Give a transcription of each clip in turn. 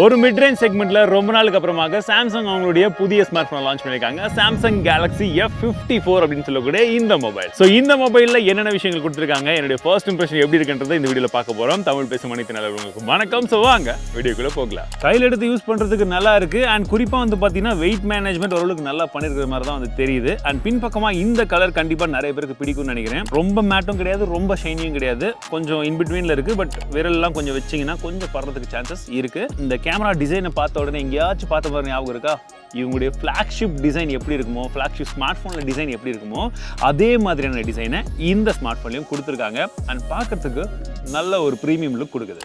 ஒரு mid range செக்மெண்ட்ல ரொம்ப நாளுக்கு அப்புறமாக சாம்சங் அவங்களுடைய புதிய ஸ்மார்ட் போன் லான்ச் பண்ணிருக்காங்க. Samsung Galaxy F54 அப்படின்னு சொல்லக்கூடிய இந்த மொபைல். சோ இந்த மொபைல்ல என்னென்ன விஷயங்கள் கொடுத்திருக்காங்க, என்னுடைய ஃபர்ஸ்ட் இம்ப்ரஷன் எப்படி இருக்குன்றதை இந்த வீடியோல பார்க்க போறோம். தமிழ் பேசும் அனைத்து நல்லவங்களுக்கு வணக்கம். சோ வாங்க வீடியோக்குள்ள போகலாம். கையில எடுத்து யூஸ் பண்றதுக்கு நல்லா இருக்கு. அண்ட் குறிப்பா வந்து பாத்தீங்கன்னா வெயிட் மேனேஜ்மெண்ட் ஓரளவுக்கு நல்லா பண்ணிருக்கிற மாதிரி தான் வந்து தெரியுது. அண்ட் பின்பக்கமா இந்த கலர் கண்டிப்பா நிறைய பேருக்கு பிடிக்கும்னு நினைக்கிறேன். ரொம்ப மேட்டும் கிடையாது, ரொம்ப ஷைனியும் கிடையாது, கொஞ்சம் இன் பிட்வீன்ல இருக்கு. பட் விரல்லாம் கொஞ்சம் வச்சீங்கன்னா கொஞ்சம் பறறதுக்கு சான்சஸ் இருக்கு. இந்த கேமரா டிசைனை பார்த்த உடனே எங்கேயாச்சும் பார்த்த மாதிரி ஞாபகம் இருக்கா? இவங்களுடைய ஃப்ளாக்ஷிப் டிசைன் எப்படி இருக்குமோ, ஃப்ளாக்ஷிப் ஸ்மார்ட் ஃபோனில் டிசைன் எப்படி இருக்குமோ அதே மாதிரியான டிசைனை இந்த ஸ்மார்ட் ஃபோன்லையும் கொடுத்துருக்காங்க. அண்ட் பார்க்கறதுக்கு நல்ல ஒரு ப்ரீமியம் லுக் கொடுக்குது.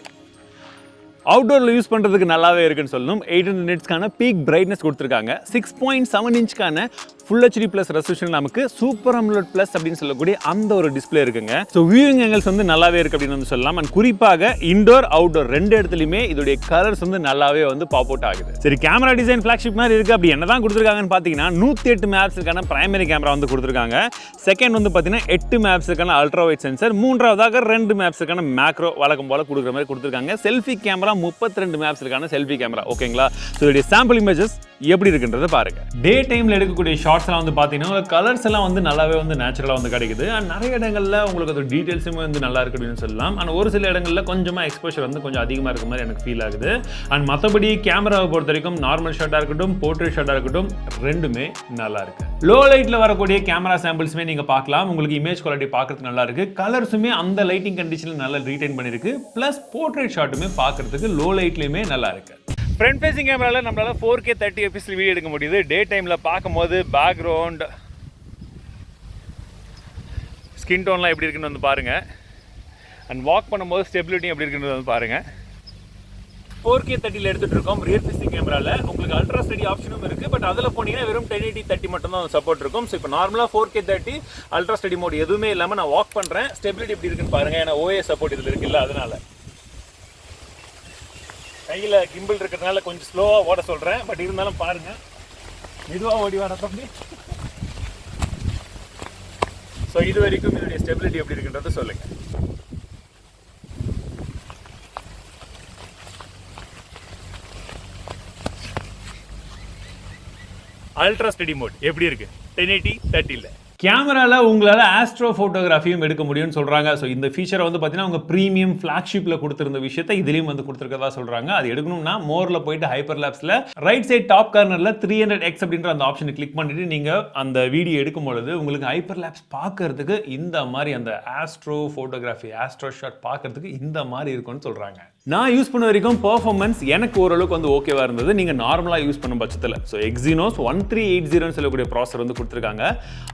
அவுட்டோரில் யூஸ் பண்ணுறதுக்கு நல்லாவே இருக்குன்னு சொல்லணும். 800 நிட்ஸ்க்கான பீக் பிரைட்னஸ் கொடுத்துருக்காங்க. 6.7 இன்ச்க்கான ஃபுல் ஹெச்டி ப்ளஸ் ரெசல்யூஷன் நமக்கு சூப்பர் அம்லோட் ப்ளஸ் அப்படின்னு சொல்லக்கூடிய அந்த ஒரு டிஸ்பிளே இருக்குங்க. ஸோ வியூவிங் ஆங்கிள்ஸ் வந்து நல்லாவே இருக்கு அப்படின்னு வந்து சொல்லலாம். அண்ட் குறிப்பாக இண்டோர் அவுட்டோர் ரெண்டு இடத்துலையுமே இதோடைய கலர்ஸ் வந்து நல்லாவே வந்து பாப் அவுட் ஆகுது. சரி, கேமரா டிசைன் ஃபிளாக்ஷிப் மாதிரி இருக்கு. அப்படி என்னதான் கொடுத்துருக்காங்கன்னு பார்த்தீங்கன்னா 108 மெகாபிக்சலுக்கான பிரைமரி கேமரா வந்து கொடுத்துருக்காங்க. செகண்ட் வந்து பார்த்தீங்கன்னா 8 மெகாபிக்சலுக்கான அல்ட்ரா வைட் சென்சர், மூன்றாவதாக 2 மெகாபிக்சலுக்கான மேக்ரோ வழக்கம் போல கொடுக்குற மாதிரி கொடுத்துருக்காங்க. செல்ஃபி கேமரா 32 மெகாபிக்சலுக்கான செல்ஃபி கேமரா. ஓகேங்களா? ஸோ இதோடைய சாம்பிள் இமேஜஸ் எப்படி இருக்குன்றதை பாருங்க. டே டைம்ல எடுக்கக்கூடிய ஷார்ட்ஸ் எல்லாம் வந்து பாத்தீங்கன்னா கலர்ஸ் எல்லாம் வந்து நல்லாவே வந்து நேச்சுரலா வந்து கிடைக்குது. அண்ட் நிறைய இடங்கள்ல உங்களுக்கு அது டீடைல்ஸுமே வந்து நல்லா இருக்கு அப்படின்னு சொல்லலாம். அண்ட் ஒரு சில இடங்கள்ல கொஞ்சமா எக்ஸ்போஷர் வந்து கொஞ்சம் அதிகமா இருக்க மாதிரி எனக்கு ஃபீல் ஆகுது. அண்ட் மற்றபடி கேமராவை பொறுத்த வரைக்கும் நார்மல் ஷாட்டா இருக்கட்டும், போர்ட்ரேட் ஷாட்டா இருக்கட்டும், ரெண்டுமே நல்லா இருக்கு. லோ லைட்ல வரக்கூடிய கேமரா சாம்பிள்ஸுமே நீங்க பார்க்கலாம். உங்களுக்கு இமேஜ் குவாலிட்டி பார்க்கறதுக்கு நல்லா இருக்கு. கலர்ஸுமே அந்த லைட்டிங் கண்டிஷன்ல நல்லா ரீடைன் பண்ணிருக்கு. பிளஸ் போர்ட்ரேட் ஷாட்டுமே பார்க்கறதுக்கு லோ லைட்லயுமே நல்லா இருக்கு. ஃப்ரண்ட் ஃபேசிங் கேமராவில் நம்மளால 4K 30 fps வீடியோ எடுக்க முடியுது. டே டைமில் பார்க்கும்போது பேக்ரவுண்ட் ஸ்கின் டோன்லாம் எப்படி இருக்குன்னு வந்து பாருங்கள். அண்ட் வாக் பண்ணும்போது ஸ்டெபிலிட்டி எப்படி இருக்குன்னு வந்து பாருங்கள். 4K 30 எடுத்துகிட்டு இருக்கோம். ரியர் ஃபேசிங் கேமராவில் உங்களுக்கு அல்ட்ரா ஸ்டடி ஆப்ஷனும் இருக்குது. பட் அதில் போனீங்கன்னா வெறும் 1080 30 மட்டும் தான் சப்போர்ட் இருக்கும். ஸோ இப்போ நார்மலாக 4K 30 அல்ட்ரா ஸ்டடி மோட் எதுவுமே இல்லாமல் நான் வாக் பண்ணுறேன். ஸ்டெபிலிட்டி எப்படி இருக்குன்னு பாருங்கள். ஏன்னா OS சப்போர்ட் இதில் இருக்குல்ல, அதனால் கையில் கிம்பிள் இருக்கிறதுனால கொஞ்சம் ஸ்லோவாக ஓட சொல்கிறேன். பட் இருந்தாலும் பாருங்கள், மெதுவாக ஓடி வர தம்பி. ஸோ இது வரைக்கும் இதோடைய ஸ்டெபிலிட்டி எப்படி இருக்குன்றதை சொல்லுங்கள். அல்ட்ரா ஸ்டடி மோட் எப்படி இருக்கு 1080 30ல. கேமராவில் உங்களால் ஆஸ்ட்ரோ ஃபோட்டோகிராஃபியும் எடுக்க முடியும்னு சொல்கிறாங்க. ஸோ இந்த ஃபீச்சரை வந்து பார்த்தீங்கன்னா அவங்க ப்ரீமியம் ஃப்ளாக்ஷிப்பில் கொடுத்துருந்த விஷயத்தை இதுலேயும் வந்து கொடுத்துருக்கதா சொல்கிறாங்க. அது எடுக்கணும்னா மோரில் போயிட்டு ஹைப்பர் லேப்ஸில் ரைட் சைட் டாப் கார்னரில் 300x அப்படின்ற அந்த ஆப்ஷனை கிளிக் பண்ணிட்டு நீங்கள் அந்த வீடியோ எடுக்கும் பொழுது உங்களுக்கு ஹைப்பர் லேப்ஸ் பார்க்கறதுக்கு இந்த மாதிரி அந்த ஆஸ்ட்ரோ ஃபோட்டோகிராஃபி ஆஸ்ட்ரோ ஷாட் பார்க்கறதுக்கு இந்த மாதிரி இருக்கும்னு சொல்கிறாங்க. நான் யூஸ் பண்ண வரைக்கும் பெர்ஃபார்மன்ஸ் எனக்கு ஓரளவுக்கு வந்து ஓகேவா இருந்தது. நீங்கள் நார்மலாக யூஸ் பண்ணும் பட்சத்தில் ஸோ Exynos 1380 சொல்லக்கூடிய ப்ராசர் வந்து கொடுத்துருக்காங்க.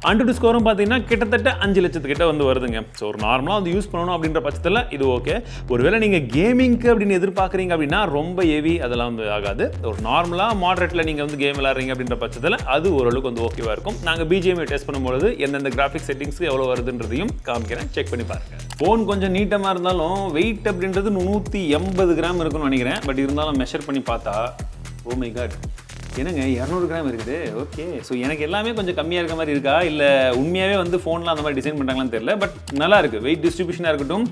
அண்ட் ஸ்கோரும் பார்த்தீங்கன்னா கிட்டத்தட்ட 5 லட்சத்துக்கிட்ட வந்து வருதுங்க. ஸோ ஒரு நார்மலாக வந்து யூஸ் பண்ணணும் அப்படின்ற பட்சத்தில் இது ஓகே. ஒருவேளை நீங்கள் கேமிங்க்கு அப்படின்னு எதிர்பார்க்குறீங்க அப்படின்னா ரொம்ப ஹெவி அதெல்லாம் வந்து ஆகாது. ஒரு நார்மலாக மாடரேட்டில் நீங்கள் வந்து கேம் விளாட்றீங்க அப்படின்ற பட்சத்தில் அது ஓரளவுக்கு வந்து ஓகேவா இருக்கும். நாங்கள் BGMI டெஸ்ட் பண்ணும்போது எந்தெந்த கிராஃபிக் செட்டிங்ஸ்க்கு எவ்வளோ வருதுன்றதையும் காமிக்கிறேன், செக் பண்ணி பாருங்கள். ஃபோன் கொஞ்சம் நீட்டமாக இருந்தாலும் வெயிட் அப்படின்றது 180 கிராம் இருக்குன்னு நினைக்கிறேன். பட் இருந்தாலும் மெஷர் பண்ணி பார்த்தா ஓ மை காட், என்னங்க 200 கிராம் இருக்குது. ஓகே, ஸோ எனக்கு எல்லாமே கொஞ்சம் கம்மியாக இருக்க மாதிரி இருக்கா, இல்லை உண்மையாகவே வந்து ஃபோனில் அந்த மாதிரி டிசைன் பண்ணுறாங்களான்னு தெரியல. பட் நல்லா இருக்குது. வெயிட் டிஸ்ட்ரிபியூஷனாக இருக்கட்டும்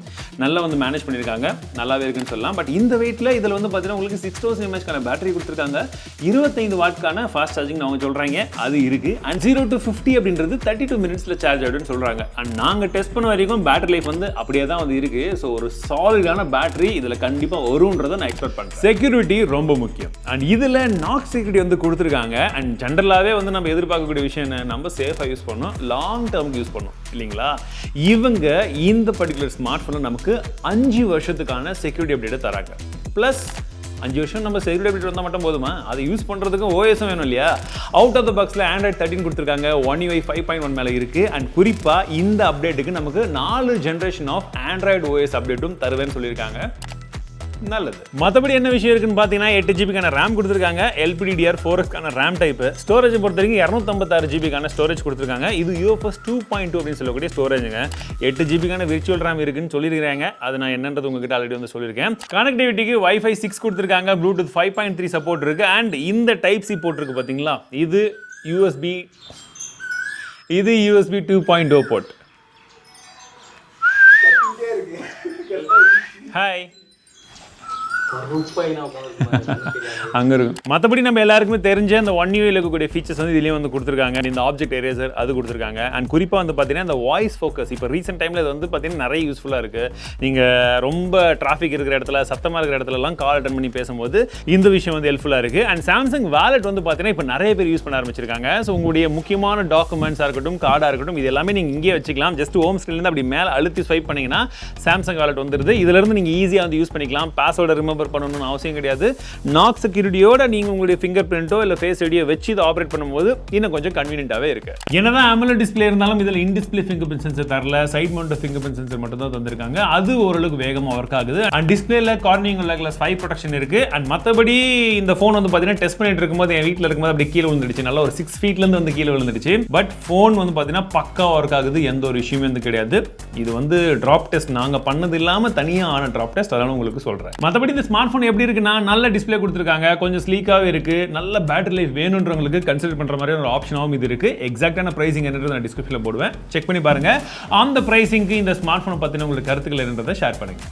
நல்லா வந்து மேனேஜ் பண்ணியிருக்காங்க, நல்லாவே இருக்குன்னு சொல்லலாம். பட் இந்த வெயிட்டில் இதில் வந்து பார்த்தீங்கன்னா உங்களுக்கு 6000 mAh பேட்டரி கொடுத்துருக்காங்க. 25 வாட்க்கான ஃபாஸ்ட் சார்ஜிங் அவங்க சொல்கிறாங்க, அது இருக்குது. அண்ட் 0 to 50 அப்படின்றது 32 மினிட்ஸில் சார்ஜ் ஆகிடுன்னு சொல்கிறாங்க. அண்ட் நாங்கள் டெஸ்ட் பண்ண வரைக்கும் பேட்டரி லைஃப் வந்து அப்படியே தான் வந்து இருக்குது. ஸோ ஒரு சாலிடான பேட்டரி இதில் கண்டிப்பாக வரும்ன்றதை நான் எக்ஸ்பெக்ட் பண்ணுறேன். செக்யூரிட்டி ரொம்ப முக்கியம். அண்ட் இதில் நாக் செக்யூரிட்டி வந்து கொடுத்துருக்காங்க. அண்ட் ஜென்ரலாகவே வந்து நம்ம எதிர்பார்க்கக்கூடிய விஷயம் என்ன, நம்ம சேஃபாக யூஸ் பண்ணணும், லாங் டேர்முக்கு யூஸ் பண்ணணும் இல்லைங்களா? இவங்க இந்த பர்டிகுலர் ஸ்மார்ட் ஃபோனை நமக்கு 5 வருஷத்துக்கான செக்யூரிட்டி அப்டேட்டை தராங்க. ப்ளஸ் 5 வருஷம் நம்ம செக்யூரிட்டி அப்டேட் வந்தால் மட்டும் போதுமா, அதை யூஸ் பண்ணுறதுக்கும் OSம் வேணும் இல்லையா? அவுட் ஆஃப் த பாக்ஸில் Android 13 கொடுத்துருக்காங்க. One UI 5.1 மேலே இருக்குது. அண்ட் குறிப்பாக இந்த அப்டேட்டுக்கு நமக்கு 4 ஜென்ரேஷன் ஆஃப் Android OS அப்டேட்டும் தருவேன்னு சொல்லியிருக்காங்க. நல்லது. மற்றபடி என்ன விஷயம் இருக்குன்னு பார்த்தீங்கன்னா 8 ஜிபிக்கான ரேம் கொடுத்துருக்காங்க. LPDDR4Xக்கான ரேம் டைப்பு. ஸ்டோரேஜ் பொறுத்த வரைக்கும் 256 ஜிபிக்கான ஸ்டோரேஜ் கொடுத்துருக்காங்க. இது UFS 2.2 அப்படின்னு சொல்லக்கூடிய ஸ்டோரேஜுங்க. 8 ஜிபிக்கான விர்ச்சுவல் ரேம் இருக்குன்னு சொல்லியிருக்காங்க. அது நான் என்னன்றது உங்ககிட்ட ஆல்ரெடி வந்து சொல்லியிருக்கேன். கனெக்டிவிட்டிக்கு Wi-Fi 6 கொடுத்துருக்காங்க. Bluetooth 5.3 சப்போர்ட் இருக்கு. அண்ட் இந்த டைப் சி போர்ட் இருக்கு பார்த்தீங்களா, இது USB 2.0 போர்ட். ஹாய் அங்கே இருக்கும். மற்றபடி நம்ம எல்லாருக்குமே தெரிஞ்ச அந்த ஒன் யூவில் இருக்கக்கூடிய ஃபீச்சர்ஸ் வந்து இதுலேயும் வந்து கொடுத்துருக்காங்க. இந்த ஆப்ஜெக்ட் எரேசர் அது கொடுத்துருக்காங்க. அண்ட் குறிப்பாக வந்து பார்த்தீங்கன்னா இந்த வாய்ஸ் ஃபோக்கஸ் இப்போ ரீசெண்ட் டைமில் இது வந்து பார்த்தீங்கன்னா நிறைய யூஸ்ஃபுல்லாக இருக்குது. நீங்கள் ரொம்ப டிராஃபிக் இருக்கிற இடத்துல, சத்தமாக இருக்கிற இடத்துலலாம் கால் அட்டன் பண்ணி பேசும்போது இந்த விஷயம் வந்து ஹெல்ப்ஃபுல்லாக இருக்குது. அண்ட் சாம்சங் வாலெட் வந்து பார்த்தீங்கன்னா இப்போ நிறைய பேர் யூஸ் பண்ண ஆரம்பிச்சிருக்காங்க. ஸோ உங்களுடைய முக்கியமான டாக்குமெண்ட்ஸாக இருக்கட்டும், கார்டாக இருக்கட்டும், இது எல்லாமே நீங்கள் இங்கே வச்சுக்கலாம். ஜஸ்ட் ஹோம் ஸ்க்ரீன்லேருந்து அப்படி மேலே அழுத்தி ஸ்வைப் பண்ணிங்கன்னா சாம்சங் வாலெட் வந்துடுது. இதிலிருந்து நீங்கள் ஈஸியாக வந்து யூஸ் பண்ணிக்கலாம். பாஸ்வேர்டை ரிமெம்பர் பண்ணணும்னு அவசியம் கிடையாது. நாக் செக்யூரிட்டியோட நீங்கள் உங்களுடைய ஃபிங்கர் பிரிண்ட்டோ இல்லை ஃபேஸ் ஐடியோ வச்சு இதை ஆப்ரேட் பண்ணும்போது இன்னும் கொஞ்சம் கன்வீனியன்ட்டாகவே இருக்குது. என்னதான் AMOLED டிஸ்பிளே இருந்தாலும் இதில் in display fingerprint sensor தரல, side mount fingerprint sensor மட்டும் தான் தந்திருக்காங்க. அது ஓரளவுக்கு வேகமாக ஒர்க் ஆகுது. அண்ட் டிஸ்பிளேல கார்னிங் கிளாஸ் 5 ப்ரொடெக்ஷன் இருக்கு. அண்ட் மற்றபடி இந்த ஃபோன் வந்து பார்த்தீங்கன்னா டெஸ்ட் பண்ணிட்டு இருக்கும்போது என் வீட்டில் இருக்கும்போது அப்படி கீழே விழுந்துடுச்சு. நல்லா ஒரு 6 ஃபீட்லேருந்து வந்து கீழே விழுந்துடுச்சு. பட் ஃபோன் வந்து பார்த்தீங்கன்னா பக்கா ஒர்க் ஆகுது. எந்த ஒரு இஷ்யூமே வந்து கிடையாது. இது வந்து ட்ராப் டெஸ்ட் நாங்கள் பண்ணது இல்லாமல் தனியாக ஆன ட்ராப் டெஸ்ட், அதனால உங்களுக்கு சொல்கிறேன். மற்றபடி இந்த ஸ்மார்ட் ஃபோன் எப்படி இருக்குன்னா நல்ல டிஸ்பிளே கொடுத்துருக்காங்க, கொஞ்சம் ஸ்லீக்காகவே இருக்கு, நல்ல பேட்டரி லைஃப் வேணுன்றவங்களுக்கு கன்சிடர் பண்ற மாதிரி ஒரு ஆப்ஷனாகவும் இது இருக்கு. எக்ஸாக்டான பிரைசிங் என்னன்றது நான் டிஸ்கிரிப்ஷனில் போடுவேன், செக் பண்ணி பாருங்க. அந்த பிரைசிங்க்கு இந்த ஸ்மார்ட் ஃபோனை பற்றின உங்களுக்கு கருத்துக்கள் என்னன்றதை ஷேர் பண்ணுங்க.